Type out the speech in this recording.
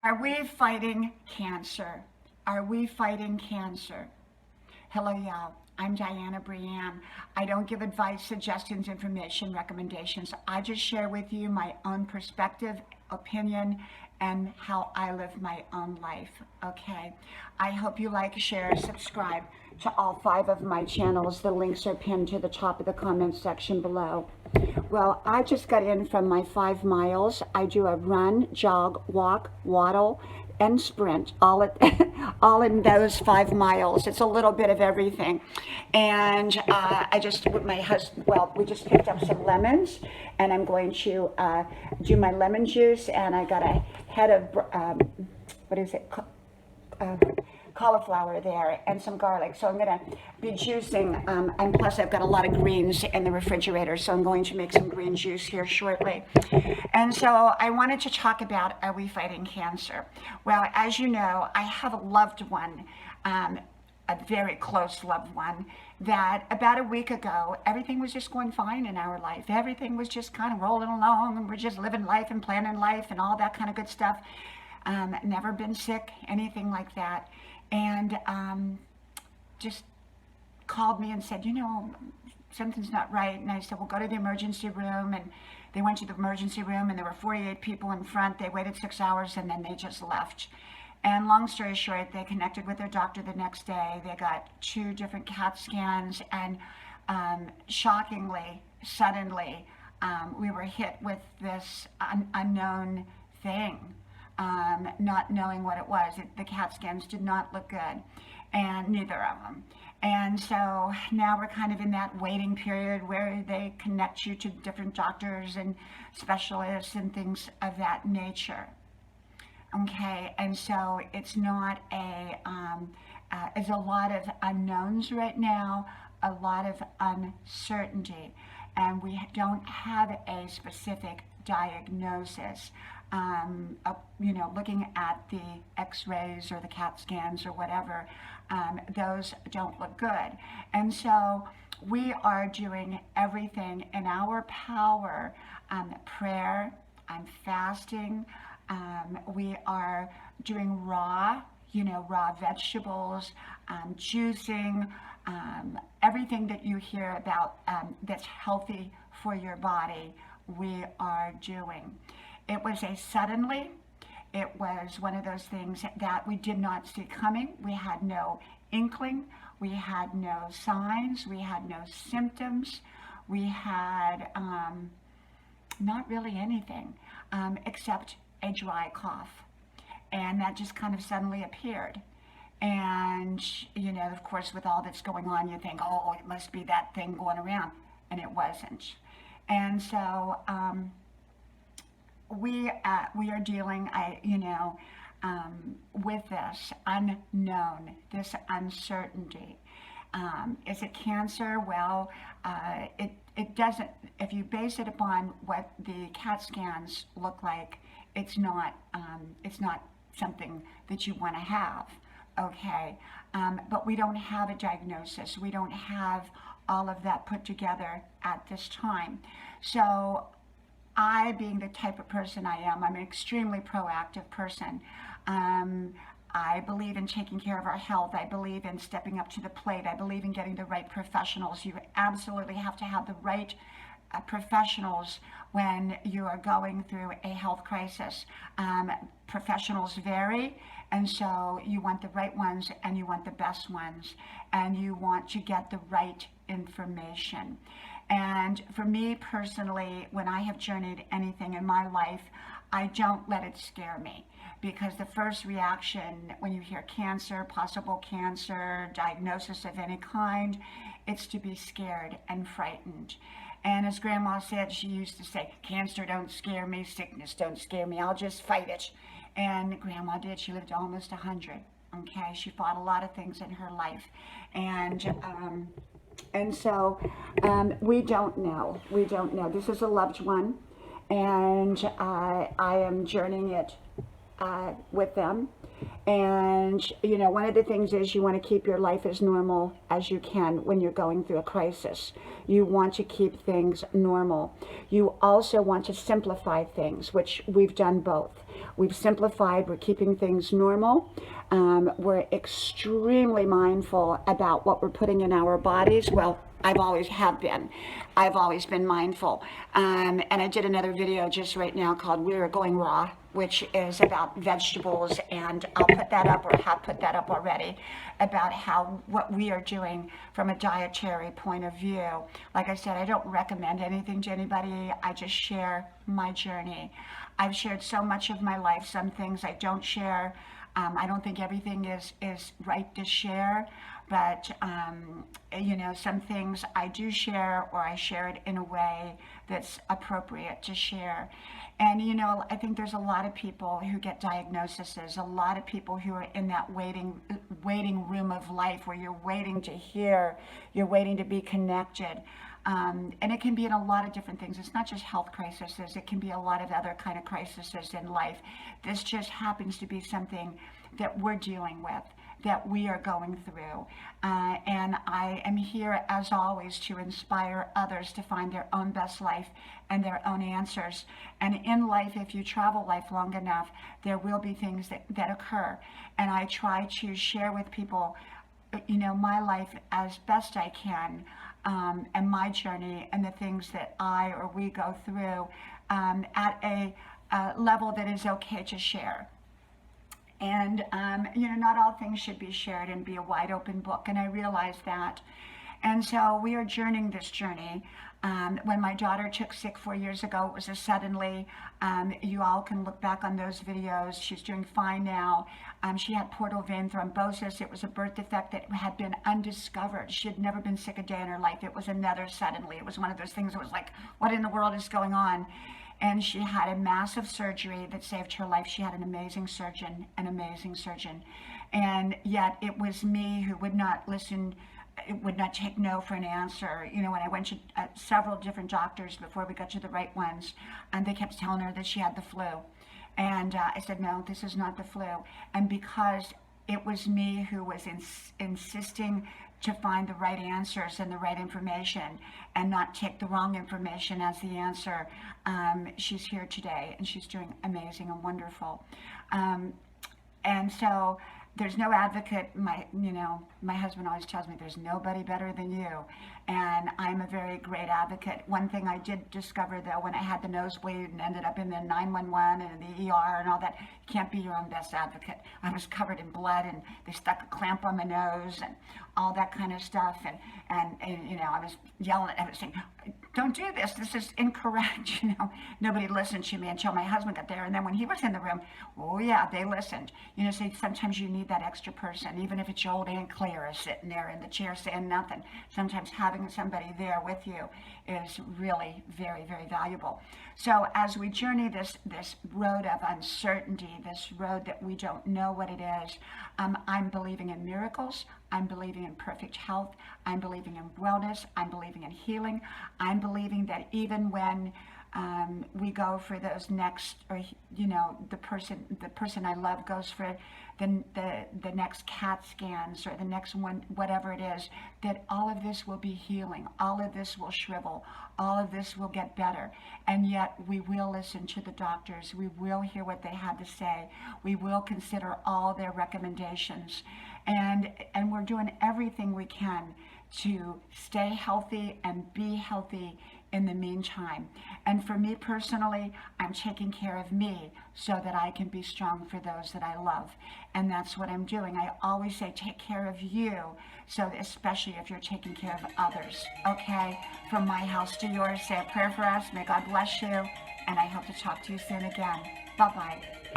Are we fighting cancer? Are we fighting cancer? Hello, y'all. I'm Dianna Brianne. I don't give advice, suggestions, information, recommendations. I just share with you my own perspective, opinion, and how I live my own life. Okay. I hope you like, share, subscribe to all 5 of my channels. The links are pinned to the top of the comment section below. Well, I just got in from my 5 miles. I do a run, jog, walk, waddle, and sprint all at all in those 5 miles. It's a little bit of everything. And I just with my husband, well, we just picked up some lemons, and I'm going to do my lemon juice. And I got a head of what is it? Cauliflower there and some garlic. So I'm going to be juicing, and plus I've got a lot of greens in the refrigerator, so I'm going to make some green juice here shortly. And so I wanted to talk about, are we fighting cancer? Well, as you know, I have a loved one, a very close loved one, that about a week ago, everything was just going fine in our life. Everything was just kind of rolling along, and we're just living life and planning life and all that kind of good stuff. Never been sick, anything like that. And just called me and said, something's not right. And I said, well, go to the emergency room. And they went to the emergency room, and there were 48 people in front. They waited 6 hours, and then they just left. And long story short, they connected with their doctor the next day. They got 2 different CAT scans, and shockingly, suddenly, we were hit with this unknown thing. Not knowing what it was. The CAT scans did not look good, and neither of them. And so now we're kind of in that waiting period where they connect you to different doctors and specialists and things of that nature. Okay, and so it's not there's a lot of unknowns right now, a lot of uncertainty, and we don't have a specific diagnosis. Looking at the x-rays or the CAT scans or whatever, those don't look good. And so we are doing everything in our power, prayer, fasting. We are doing raw vegetables, juicing, everything that you hear about that's healthy for your body, we are doing. It was a suddenly, it was one of those things that we did not see coming. We had no inkling, we had no signs, we had no symptoms, we had not really anything except a dry cough. And that just kind of suddenly appeared. And, of course, with all that's going on, you think, oh, it must be that thing going around. And it wasn't. And so we are dealing, with this unknown, this uncertainty. Is it cancer? Well, it doesn't. If you base it upon what the CAT scans look like, it's not something that you want to have. Okay, but we don't have a diagnosis. We don't have all of that put together at this time. So I, being the type of person I am, I'm an extremely proactive person. I believe in taking care of our health. I believe in stepping up to the plate. I believe in getting the right professionals. You absolutely have to have the right professionals when you are going through a health crisis. Professionals vary, and so you want the right ones and you want the best ones, and you want to get the right information. And for me personally, when I have journeyed anything in my life, I don't let it scare me, because the first reaction when you hear cancer, possible cancer, diagnosis of any kind, it's to be scared and frightened. And as Grandma said, she used to say, cancer don't scare me, sickness don't scare me, I'll just fight it. And Grandma did. She lived almost 100. Okay, she fought a lot of things in her life. And so we don't know. We don't know. This is a loved one, and I am journeying it with them. And, one of the things is you want to keep your life as normal as you can when you're going through a crisis. You want to keep things normal. You also want to simplify things, which we've done both. We've simplified, we're keeping things normal. We're extremely mindful about what we're putting in our bodies. Well, I've always have been. I've always been mindful. And I did another video just right now called We're Going Raw, which is about vegetables, and I'll put that up, or have put that up already, about what we are doing from a dietary point of view. Like I said, I don't recommend anything to anybody. I just share my journey. I've shared so much of my life. Some things I don't share. I don't think everything is right to share, but some things I do share, or I share it in a way that's appropriate to share. And I think there's a lot of people who get diagnoses, a lot of people who are in that waiting room of life, where you're waiting to hear, you're waiting to be connected. And it can be in a lot of different things. It's not just health crises. It can be a lot of other kind of crises in life. This just happens to be something that we're dealing with, that we are going through. And I am here, as always, to inspire others to find their own best life and their own answers. And in life, if you travel life long enough, there will be things that occur. And I try to share with people, my life as best I can, and my journey, and the things that I or we go through, at a level that is okay to share. And, not all things should be shared and be a wide open book. And I realize that. And so we are journeying this journey. When my daughter took sick 4 years ago, it was a suddenly. You all can look back on those videos. She's doing fine now. She had portal vein thrombosis. It was a birth defect that had been undiscovered. She had never been sick a day in her life. It was another suddenly. It was one of those things that was like, what in the world is going on? And she had a massive surgery that saved her life. She had an amazing surgeon. And yet it was me who would not listen, would not take no for an answer. When I went to several different doctors before we got to the right ones, and they kept telling her that she had the flu. And I said, no, this is not the flu. And because it was me who was insisting to find the right answers and the right information, and not take the wrong information as the answer, she's here today, and she's doing amazing and wonderful. And so there's no advocate. My husband always tells me there's nobody better than you, and I'm a very great advocate. One thing I did discover, though, when I had the nosebleed and ended up in the 911 and in the ER and all that, you can't be your own best advocate. I was covered in blood, and they stuck a clamp on my nose and all that kind of stuff, and I was yelling, I was saying, don't do this, this is incorrect. Nobody listened to me until my husband got there. And then when he was in the room, oh yeah, they listened. So sometimes you need that extra person, even if it's your old Aunt Clara sitting there in the chair saying nothing. Sometimes having somebody there with you is really very, very valuable. So as we journey this road of uncertainty, this road that we don't know what it is, I'm believing in miracles. I'm believing in perfect health. I'm believing in wellness. I'm believing in healing. I'm believing that even when we go for those next, or the person I love goes for the next CAT scans, or the next one, whatever it is, that all of this will be healing. All of this will shrivel. All of this will get better. And yet we will listen to the doctors. We will hear what they had to say. We will consider all their recommendations. And we're doing everything we can to stay healthy and be healthy in the meantime. And for me personally, I'm taking care of me so that I can be strong for those that I love. And that's what I'm doing. I always say take care of you, so especially if you're taking care of others. Okay? From my house to yours, say a prayer for us. May God bless you. And I hope to talk to you soon again. Bye-bye.